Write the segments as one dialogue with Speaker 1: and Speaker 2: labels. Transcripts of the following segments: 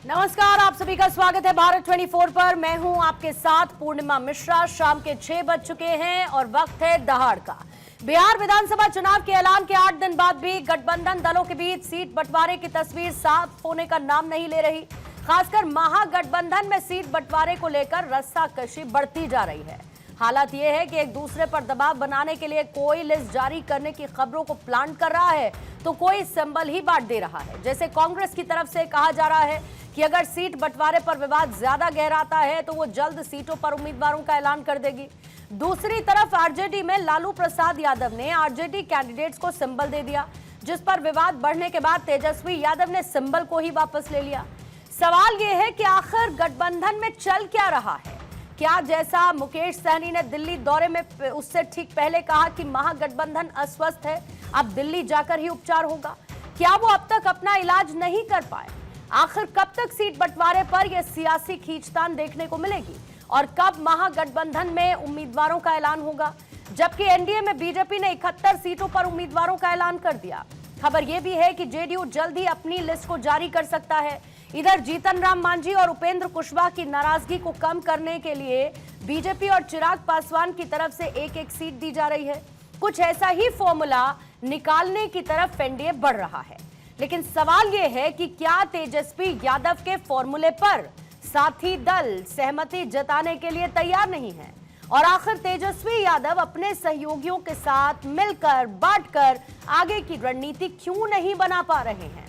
Speaker 1: नमस्कार, आप सभी का स्वागत है भारत 24 पर। मैं हूं आपके साथ पूर्णिमा मिश्रा। शाम के 6 बज चुके हैं और वक्त है दहाड़ का। बिहार विधानसभा चुनाव के ऐलान के 8 दिन बाद भी गठबंधन दलों के बीच सीट बंटवारे की तस्वीर साफ होने का नाम नहीं ले रही। खासकर महागठबंधन में सीट बंटवारे को लेकर रस्साकशी बढ़ती जा रही है। हालात यह है कि एक दूसरे पर दबाव बनाने के लिए कोई लिस्ट जारी करने की खबरों को प्लांट कर रहा है तो कोई सिंबल ही बांट दे रहा है। जैसे कांग्रेस की तरफ से कहा जा रहा है कि अगर सीट बंटवारे पर विवाद ज्यादा गहराता है तो वो जल्द सीटों पर उम्मीदवारों का ऐलान कर देगी। दूसरी तरफ आरजेडी में लालू प्रसाद यादव ने आरजेडी कैंडिडेट्स को सिंबल दे दिया, जिस पर विवाद बढ़ने के बाद तेजस्वी यादव ने सिंबल को ही वापस ले लिया। सवाल यह है कि आखिर गठबंधन में चल क्या रहा है? क्या जैसा मुकेश सहनी ने दिल्ली दौरे में उससे ठीक पहले कहा कि महागठबंधन अस्वस्थ है, अब दिल्ली जाकर ही उपचार होगा? क्या वो अब तक अपना इलाज नहीं कर पाए? आखिर कब तक सीट बंटवारे पर यह सियासी खींचतान देखने को मिलेगी और कब महागठबंधन में उम्मीदवारों का ऐलान होगा? जबकि एनडीए में बीजेपी ने 71 सीटों पर उम्मीदवारों का ऐलान कर दिया। खबर यह भी है कि जेडीयू जल्द ही अपनी लिस्ट को जारी कर सकता है। इधर जीतन राम मांझी और उपेंद्र कुशवाहा की नाराजगी को कम करने के लिए बीजेपी और चिराग पासवान की तरफ से एक एक सीट दी जा रही है। कुछ ऐसा ही फॉर्मूला निकालने की तरफ एनडीए बढ़ रहा है। लेकिन सवाल यह है कि क्या तेजस्वी यादव के फॉर्मूले पर साथी दल सहमति जताने के लिए तैयार नहीं है? और आखिर तेजस्वी यादव अपने सहयोगियों के साथ मिलकर बांटकर आगे की रणनीति क्यों नहीं बना पा रहे हैं?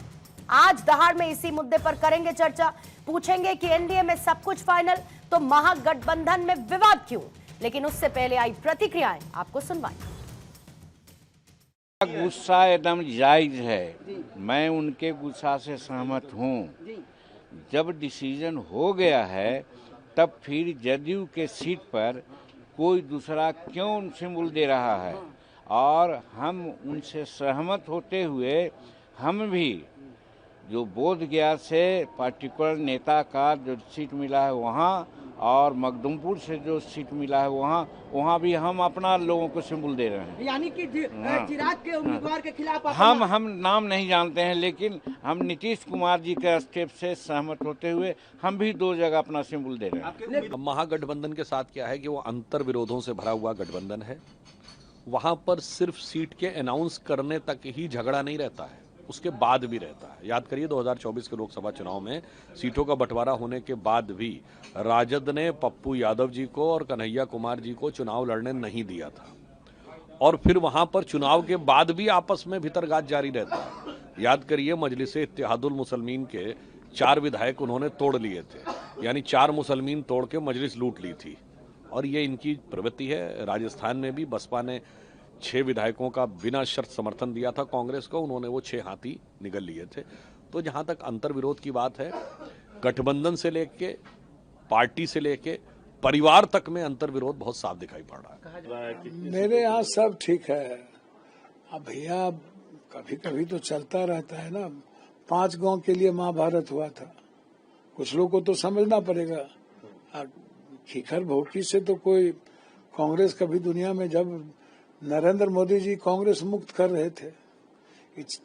Speaker 1: आज दहाड़ में इसी मुद्दे पर करेंगे चर्चा। पूछेंगे कि एनडीए में सब कुछ फाइनल तो महागठबंधन में विवाद क्यों? लेकिन उससे पहले आई प्रतिक्रियाएं आपको सुनवाई।
Speaker 2: गुस्सा एकदम जायज है, मैं उनके गुस्सा से सहमत हूँ। जब डिसीजन हो गया है तब फिर जदयू के सीट पर कोई दूसरा क्यों सिंबल दे रहा है? और हम उनसे सहमत होते हुए हम भी जो बोध गया से पार्टिकुलर नेता का जो सीट मिला है वहाँ और मखदूमपुर से जो सीट मिला है वहाँ भी हम अपना लोगों को सिंबल दे रहे हैं।
Speaker 3: यानी कि चिराग के उम्मीदवार के खिलाफ
Speaker 2: हम नाम नहीं जानते हैं, लेकिन हम नीतीश कुमार जी के स्टेप से सहमत होते हुए हम भी 2 जगह अपना सिंबल दे रहे हैं।
Speaker 4: महागठबंधन के साथ क्या है कि वो अंतर विरोधों से भरा हुआ गठबंधन है। वहां पर सिर्फ सीट के अनाउंस करने तक ही झगड़ा नहीं रहता है, उसके बाद भी रहता है। याद करिए 2024 के लोकसभा चुनाव में सीटों का बंटवारा होने के बाद भी राजद ने पप्पू यादव जी को और कन्हैया कुमार जी को चुनाव लड़ने नहीं दिया था, और फिर वहां पर चुनाव के बाद भी आपस में भीतरगात जारी रहता है। याद करिए मजलिस इत्तेहादुल मुसलमीन के 4 विधायक उन्होंने तोड़ लिए थे, यानी 4 मुसलमीन तोड़ के मजलिस लूट ली थी, और ये इनकी प्रवृत्ति है। राजस्थान में भी बसपा ने 6 विधायकों का बिना शर्त समर्थन दिया था कांग्रेस को, उन्होंने वो 6 हाथी निगल लिए थे। तो जहां तक अंतर विरोध की बात है, गठबंधन से लेके पार्टी से लेके परिवार तक में अंतर विरोध बहुत साफ दिखाई पड़ रहा है।
Speaker 5: मेरे यहाँ सब ठीक है। अब भैया कभी कभी तो चलता रहता है ना। 5 गांव के लिए महाभारत हुआ था, कुछ लोग को तो समझना पड़ेगा। खिखर भोटी से तो कोई कांग्रेस कभी दुनिया में, जब नरेंद्र मोदी जी कांग्रेस मुक्त कर रहे थे,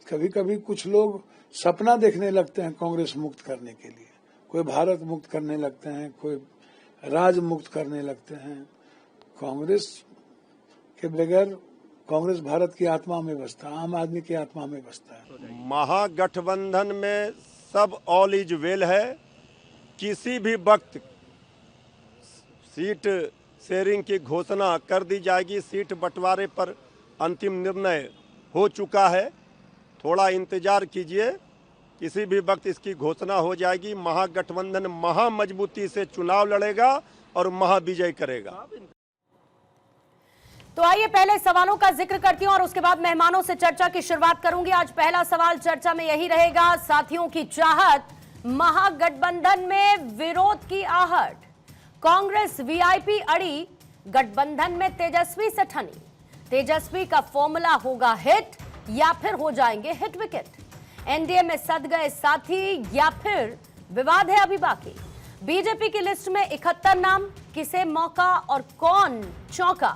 Speaker 5: कभी कभी कुछ लोग सपना देखने लगते हैं कांग्रेस मुक्त करने के लिए। कोई भारत मुक्त करने लगते हैं, कोई राज मुक्त करने लगते हैं। कांग्रेस के बगैर कांग्रेस भारत की आत्मा में बसता है, आम आदमी की आत्मा में बसता है।
Speaker 6: महागठबंधन में सब ऑल इज वेल है। किसी भी वक्त सीट शेयरिंग की घोषणा कर दी जाएगी। सीट बंटवारे पर अंतिम निर्णय हो चुका है, थोड़ा इंतजार कीजिए, किसी भी वक्त इसकी घोषणा हो जाएगी। महागठबंधन महामजबूती से चुनाव लड़ेगा और महाविजय करेगा।
Speaker 1: तो आइए पहले सवालों का जिक्र करती हूं और उसके बाद मेहमानों से चर्चा की शुरुआत करूंगी। आज पहला सवाल चर्चा में यही रहेगा, साथियों की चाहत, महागठबंधन में विरोध की आहट, कांग्रेस वीआईपी अड़ी, गठबंधन में तेजस्वी से ठनी। तेजस्वी का फॉर्मूला होगा हिट या फिर हो जाएंगे हिट विकेट? एनडीए में सद गए साथी या फिर विवाद है अभी बाकी? बीजेपी की लिस्ट में 71 नाम, किसे मौका और कौन चौंका?